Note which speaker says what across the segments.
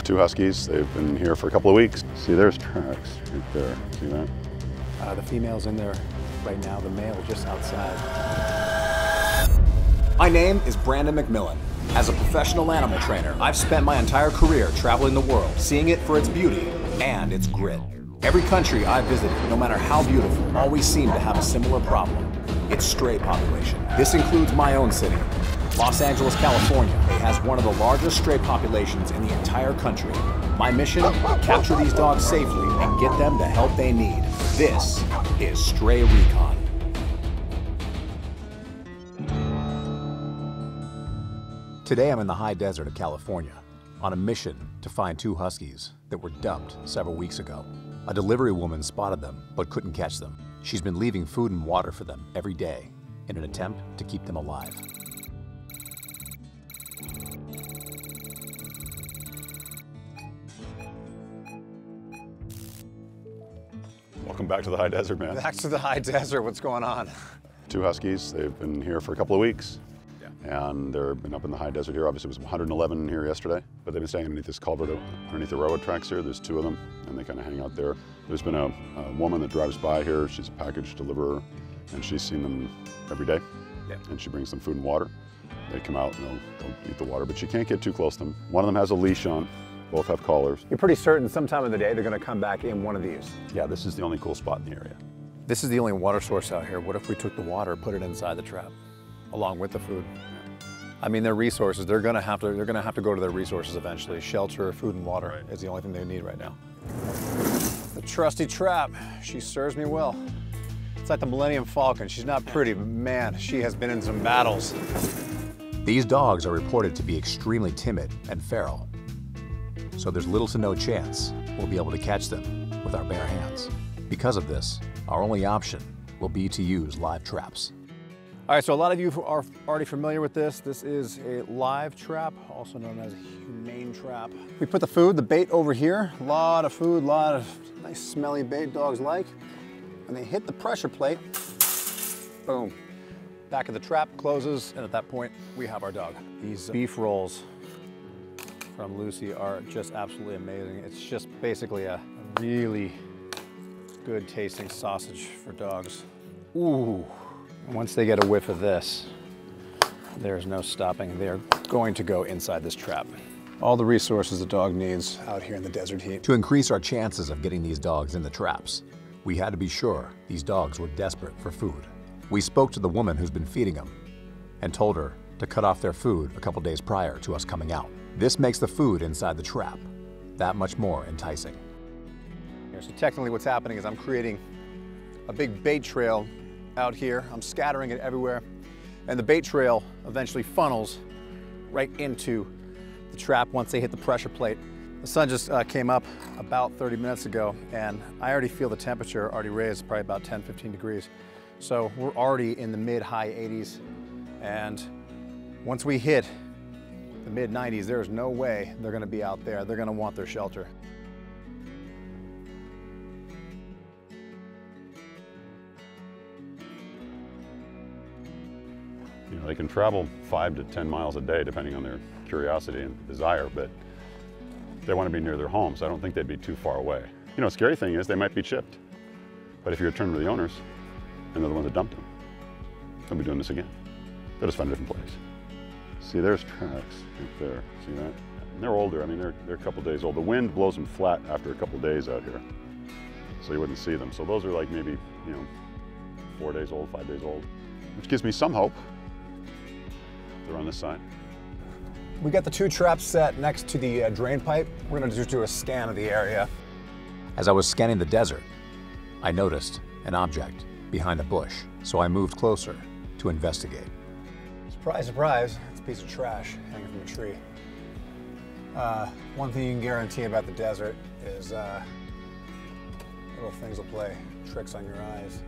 Speaker 1: Two Huskies. They've been here for a couple of weeks. See, there's tracks right there. See that?
Speaker 2: The female's in there right now. The male just outside.
Speaker 3: My name is Brandon McMillan. As a professional animal trainer, I've spent my entire career traveling the world, seeing it for its beauty and its grit. Every country I've visited, no matter how beautiful, always seem to have a similar problem. Its stray population. This includes my own city, Los Angeles, California. It has one of the largest stray populations in the entire country. My mission, capture these dogs safely and get them the help they need. This is Stray Recon. Today I'm in the high desert of California on a mission to find two Huskies that were dumped several weeks ago. A delivery woman spotted them but couldn't catch them. She's been leaving food and water for them every day in an attempt to keep them alive.
Speaker 1: Welcome back to the high desert, man.
Speaker 2: Back to the high desert. What's going on?
Speaker 1: Two Huskies. They've been here for a couple of weeks. And they've been up in the high desert here. Obviously, it was 111 here yesterday, but they've been staying underneath this culvert, underneath the railroad tracks here. There's two of them, and they kind of hang out there. There's been a woman that drives by here. She's a package deliverer, and she's seen them every day. Yeah. And she brings them food and water. They come out and they'll eat the water, but she can't get too close to them. One of them has a leash on. Both have collars.
Speaker 2: You're pretty certain sometime in the day they're going to come back in one of these?
Speaker 1: Yeah, this is the only cool spot in the area.
Speaker 2: This is the only water source out here. What if we took the water, put it inside the trap, along with the food? I mean, their resources, they're gonna have to go to their resources eventually. Shelter, food, and water is the only thing they need right now. The trusty trap, she serves me well. It's like the Millennium Falcon. She's not pretty, but man, she has been in some battles.
Speaker 3: These dogs are reported to be extremely timid and feral. So there's little to no chance we'll be able to catch them with our bare hands. Because of this, our only option will be to use live traps.
Speaker 2: All right, so a lot of you are already familiar with this. This is a live trap, also known as a humane trap. We put the food, the bait over here. A lot of food, a lot of nice smelly bait dogs like. And they hit the pressure plate, boom. Back of the trap closes, and at that point, we have our dog. These beef rolls from Lucy are just absolutely amazing. It's just basically a really good tasting sausage for dogs. Ooh. Once they get a whiff of this, there's no stopping. They're going to go inside this trap. All the resources the dog needs out here in the desert heat.
Speaker 3: To increase our chances of getting these dogs in the traps, we had to be sure these dogs were desperate for food. We spoke to the woman who's been feeding them and told her to cut off their food a couple days prior to us coming out. This makes the food inside the trap that much more enticing.
Speaker 2: So technically what's happening is I'm creating a big bait trail out here. I'm scattering it everywhere, and the bait trail eventually funnels right into the trap once they hit the pressure plate. The sun just came up about 30 minutes ago, and I already feel the temperature already raised probably about 10-15 degrees. So we're already in the mid-high 80s, and once we hit the mid-90s, there's no way they're going to be out there. They're going to want their shelter.
Speaker 1: You know, they can travel 5 to 10 miles a day, depending on their curiosity and desire, but they want to be near their homes. I don't think they'd be too far away. You know, the scary thing is they might be chipped, but if you return to the owners, and they're the ones that dumped them, they'll be doing this again. They'll just find a different place. See, there's tracks right there. See that? And they're older. I mean, they're a couple days old. The wind blows them flat after a couple days out here, so you wouldn't see them. So those are like maybe, you know, 4 days old, 5 days old, which gives me some hope. They're on this side.
Speaker 2: We got the two traps set next to the drain pipe. We're gonna just do a scan of the area.
Speaker 3: As I was scanning the desert, I noticed an object behind a bush, so I moved closer to investigate.
Speaker 2: Surprise, surprise, it's a piece of trash hanging from a tree. One thing you can guarantee about the desert is little things will play tricks on your eyes.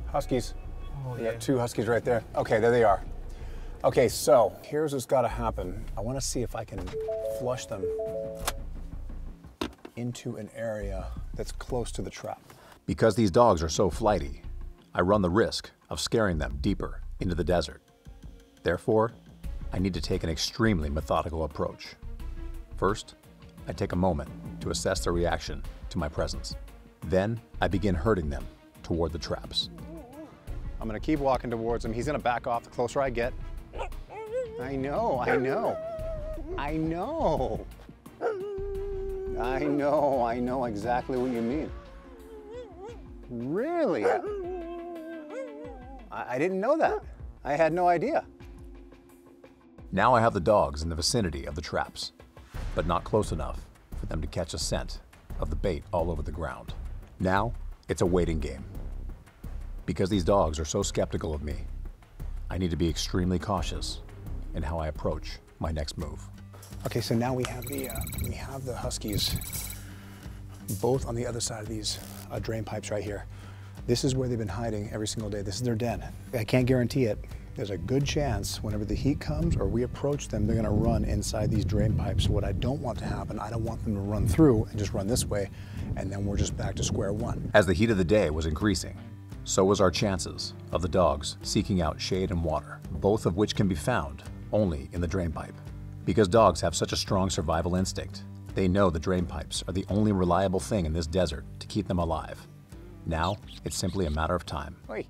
Speaker 2: Huskies. Oh, yeah. Two Huskies right there. Okay, there they are. Okay, so here's what's got to happen. I want to see if I can flush them into an area that's close to the trap.
Speaker 3: Because these dogs are so flighty, I run the risk of scaring them deeper into the desert. Therefore, I need to take an extremely methodical approach. First, I take a moment to assess their reaction to my presence. Then, I begin herding them toward the traps.
Speaker 2: I'm gonna keep walking towards him. He's gonna back off the closer I get. I know, I know. I know. I know exactly what you mean. Really? I didn't know that. I had no idea.
Speaker 3: Now I have the dogs in the vicinity of the traps, but not close enough for them to catch a scent of the bait all over the ground. Now, it's a waiting game. Because these dogs are so skeptical of me, I need to be extremely cautious in how I approach my next move.
Speaker 2: Okay, so now we have the Huskies both on the other side of these drain pipes right here. This is where they've been hiding every single day. This is their den. I can't guarantee it. There's a good chance whenever the heat comes or we approach them, they're gonna run inside these drain pipes. So what I don't want to happen, I don't want them to run through and just run this way, and then we're just back to square one.
Speaker 3: As the heat of the day was increasing, so was our chances of the dogs seeking out shade and water, both of which can be found only in the drain pipe. Because dogs have such a strong survival instinct, they know the drain pipes are the only reliable thing in this desert to keep them alive. Now, it's simply a matter of time.
Speaker 2: Oi.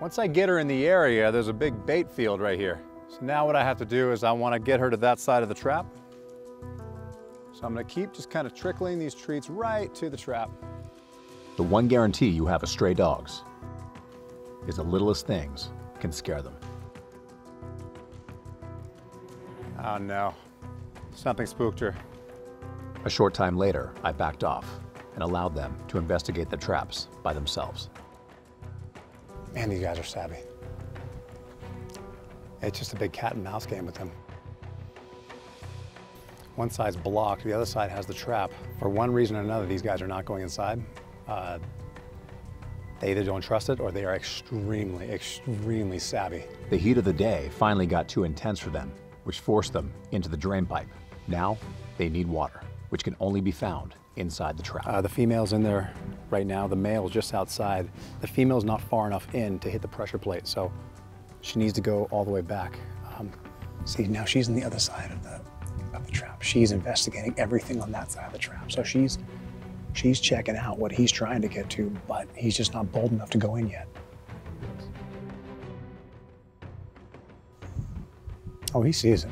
Speaker 2: Once I get her in the area, there's a big bait field right here. So now what I have to do is I want to get her to that side of the trap. So I'm going to keep just kind of trickling these treats right to the trap.
Speaker 3: The one guarantee you have of stray dogs is the littlest things can scare them.
Speaker 2: Oh no, something spooked her.
Speaker 3: A short time later, I backed off and allowed them to investigate the traps by themselves.
Speaker 2: Man, these guys are savvy. It's just a big cat and mouse game with them. One side's blocked, the other side has the trap. For one reason or another, these guys are not going inside. They either don't trust it or they are extremely, extremely savvy.
Speaker 3: The heat of the day finally got too intense for them, which forced them into the drain pipe. Now, they need water, which can only be found inside the trap.
Speaker 2: The female's in there right now. The male's just outside. The female's not far enough in to hit the pressure plate, so she needs to go all the way back. See, now she's on the other side of the trap. She's investigating everything on that side of the trap. So she's checking out what he's trying to get to, but he's just not bold enough to go in yet. Oh, he sees it.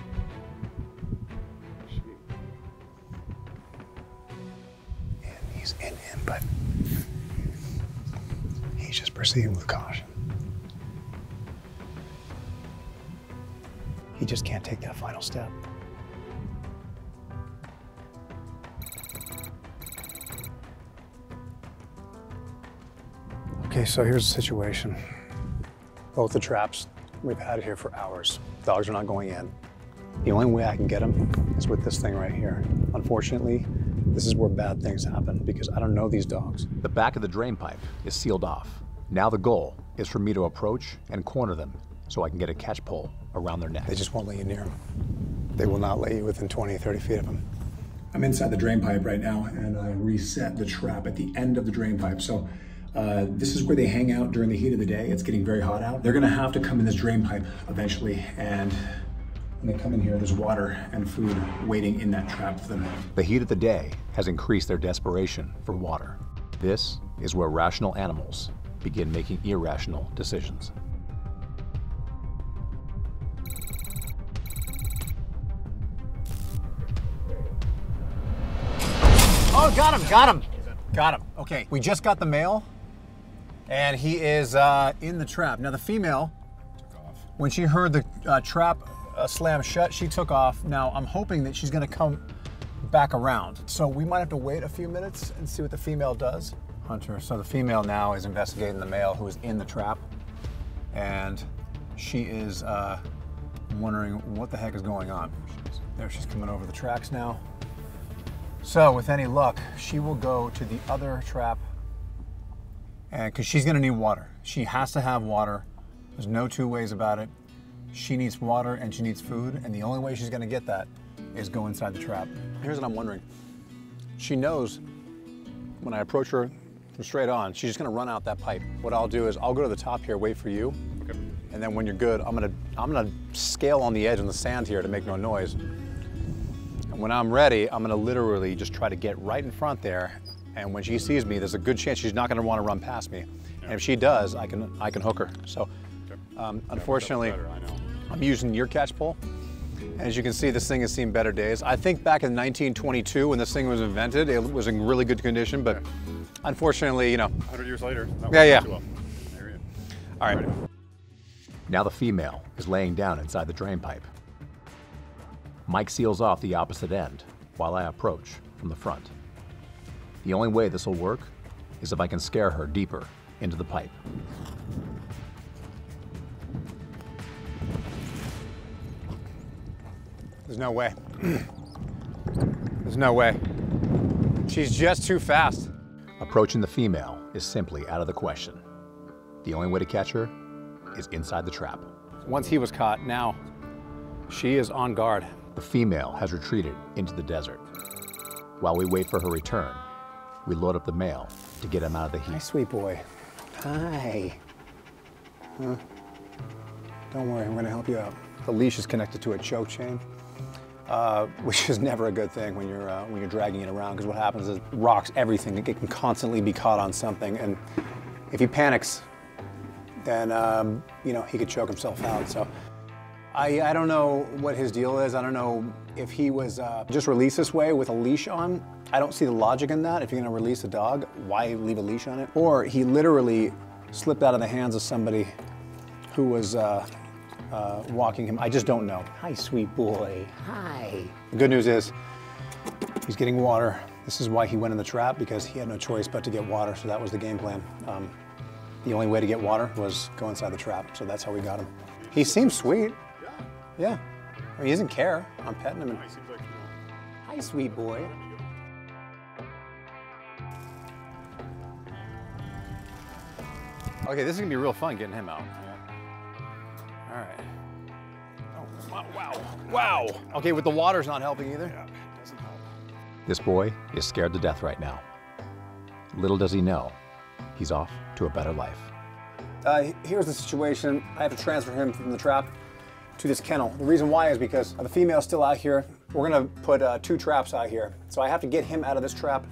Speaker 2: And he's in him, but he's just proceeding with caution. He just can't take that final step. Okay, so here's the situation. Both the traps, we've had it here for hours. Dogs are not going in. The only way I can get them is with this thing right here. Unfortunately, this is where bad things happen because I don't know these dogs.
Speaker 3: The back of the drain pipe is sealed off. Now the goal is for me to approach and corner them so I can get a catch pole around their neck.
Speaker 2: They just won't let you near them. They will not let you within 20, 30 feet of them. I'm inside the drain pipe right now, and I reset the trap at the end of the drain pipe. So this is where they hang out during the heat of the day. It's getting very hot out. They're gonna have to come in this drain pipe eventually, and when they come in here, there's water and food waiting in that trap for them.
Speaker 3: The heat of the day has increased their desperation for water. This is where rational animals begin making irrational decisions.
Speaker 2: Oh, got him. Okay, we just got the male, and he is in the trap. Now the female, when she heard the trap slam shut, she took off. Now I'm hoping that she's gonna come back around. So we might have to wait a few minutes and see what the female does. Hunter, so the female now is investigating the male who is in the trap, and she is wondering what the heck is going on. There, she's coming over the tracks now. So with any luck, she will go to the other trap, and because she's gonna need water. She has to have water. There's no two ways about it. She needs water and she needs food, and the only way she's gonna get that is go inside the trap. Here's what I'm wondering. She knows when I approach her from straight on. She's just gonna run out that pipe. What I'll do is I'll go to the top here, wait for you.
Speaker 1: Okay.
Speaker 2: And then when you're good, I'm gonna scale on the edge on the sand here to make no noise. And when I'm ready, I'm gonna literally just try to get right in front there. And when she sees me, there's a good chance she's not gonna wanna run past me. And if she does, I can hook her. So unfortunately, I'm using your catch pole. As you can see, this thing has seen better days. I think back in 1922, when this thing was invented, it was in really good condition, but unfortunately, you know.
Speaker 1: 100 years later.
Speaker 2: Yeah.
Speaker 1: Well.
Speaker 2: All right.
Speaker 3: Now the female is laying down inside the drain pipe. Mike seals off the opposite end while I approach from the front. The only way this will work is if I can scare her deeper into the pipe.
Speaker 2: There's no way. There's no way. She's just too fast.
Speaker 3: Approaching the female is simply out of the question. The only way to catch her is inside the trap.
Speaker 2: Once he was caught, now she is on guard.
Speaker 3: The female has retreated into the desert. While we wait for her return, we load up the male to get him out of the
Speaker 2: Hi,
Speaker 3: heat.
Speaker 2: sweet boy. Hi. Huh? Don't worry, I'm gonna help you out. The leash is connected to a choke chain, which is never a good thing when you're dragging it around, because what happens is it rocks everything. It can constantly be caught on something, and if he panics, then you know, he could choke himself out. So I don't know what his deal is. I don't know if he was just released this way with a leash on. I don't see the logic in that. If you're gonna release a dog, why leave a leash on it? Or he literally slipped out of the hands of somebody who was walking him. I just don't know. Hi, sweet boy. Hi. The good news is he's getting water. This is why he went in the trap, because he had no choice but to get water, so that was the game plan. The only way to get water was go inside the trap, so that's how we got him. He seems sweet. Yeah. I mean, he doesn't care. I'm petting him. Hi, sweet boy. Okay, this is gonna be real fun getting him out. All right. Oh, wow. Okay, with the water's not helping either.
Speaker 1: Yeah, doesn't help.
Speaker 3: This boy is scared to death right now. Little does he know, he's off to a better life.
Speaker 2: Here's the situation. I have to transfer him from the trap to this kennel. The reason why is because the female's still out here. We're gonna put 2 traps out here. So I have to get him out of this trap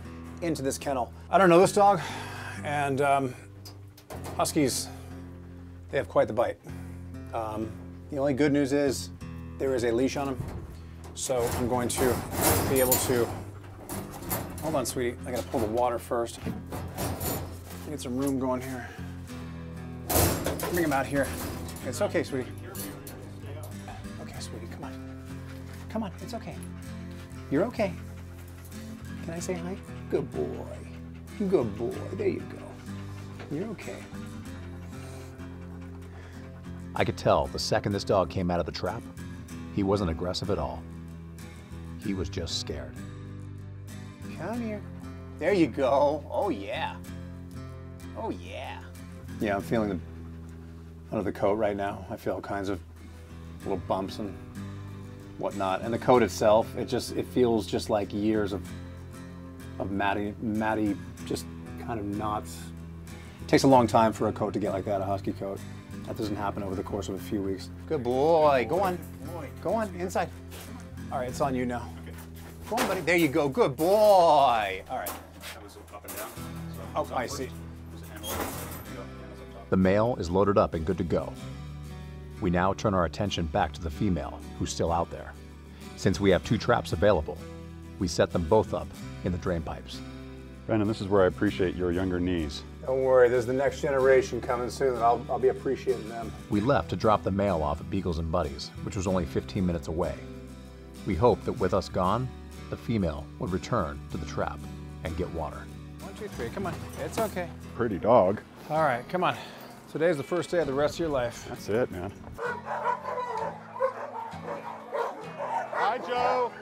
Speaker 2: into this kennel. I don't know this dog, and Huskies, they have quite the bite. The only good news is there is a leash on him. So I'm going to be able to, hold on, sweetie. I gotta pull the water first. Get some room going here. Bring him out here. It's okay, sweetie. Okay, sweetie, come on. Come on, it's okay. You're okay. Can I say hi? Good boy. Good boy. There you go. You're okay.
Speaker 3: I could tell the second this dog came out of the trap, he wasn't aggressive at all. He was just scared.
Speaker 2: Come here. There you go. Oh, yeah. Oh, yeah. Yeah, I'm feeling the under the coat right now. I feel all kinds of little bumps and whatnot. And the coat itself, it feels just like years of matty, just kind of knots. It takes a long time for a coat to get like that, a husky coat. That doesn't happen over the course of a few weeks. Good boy. Go on. Go on, inside. All right, it's on you now. Go on, buddy. There you go. Good boy. All right.
Speaker 1: That was up and down.
Speaker 2: Oh, I see.
Speaker 3: The male is loaded up and good to go. We now turn our attention back to the female, who's still out there. Since we have 2 traps available, we set them both up in the drain pipes.
Speaker 1: Brandon, this is where I appreciate your younger knees.
Speaker 2: Don't worry, there's the next generation coming soon, and I'll be appreciating them.
Speaker 3: We left to drop the male off at Beagles and Buddies, which was only 15 minutes away. We hoped that with us gone, the female would return to the trap and get water.
Speaker 2: 1, 2, 3, come on. It's okay.
Speaker 1: Pretty dog.
Speaker 2: All right, come on. Today's the first day of the rest of your life.
Speaker 1: That's it, man. Hi, Joe.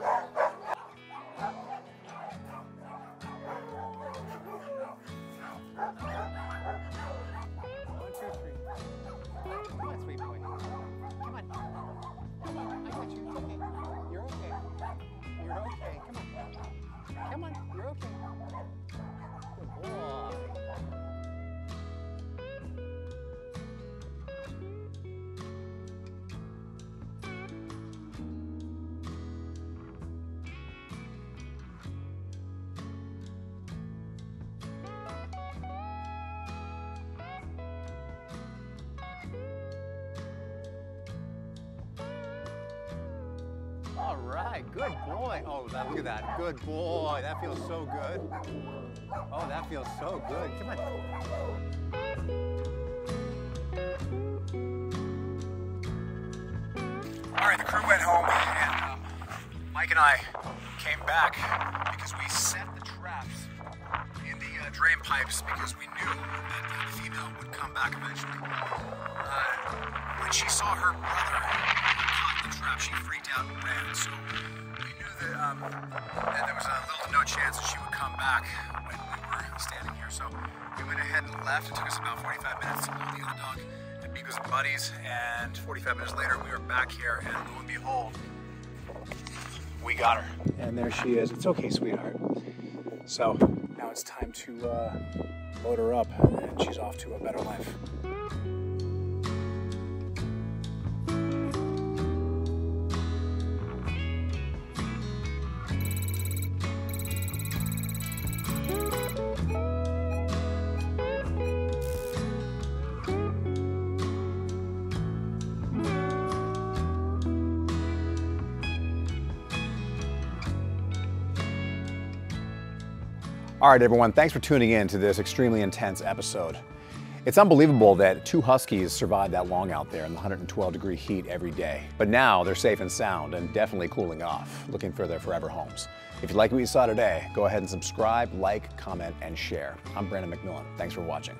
Speaker 2: All right, good boy. Oh, look at that. Good boy. That feels so good. Oh, that feels so good. Come on. All right, the crew went home, and Mike and I came back because we set the traps in the drain pipes because we knew that the female would come back eventually. When she saw her brother caught in the trap, she freaked out and ran. So we knew that there was a little to no chance that she would come back when we were standing here. So we went ahead and left. It took us about 45 minutes to load the other dog and meet with buddies. And 45 minutes later, we were back here, and lo and behold, we got her. And there she is. It's okay, sweetheart. So now it's time to load her up, and she's off to a better life. All right, everyone, thanks for tuning in to this extremely intense episode. It's unbelievable that 2 Huskies survived that long out there in the 112-degree heat every day. But now they're safe and sound and definitely cooling off, looking for their forever homes. If you like what you saw today, go ahead and subscribe, like, comment, and share. I'm Brandon McMillan. Thanks for watching.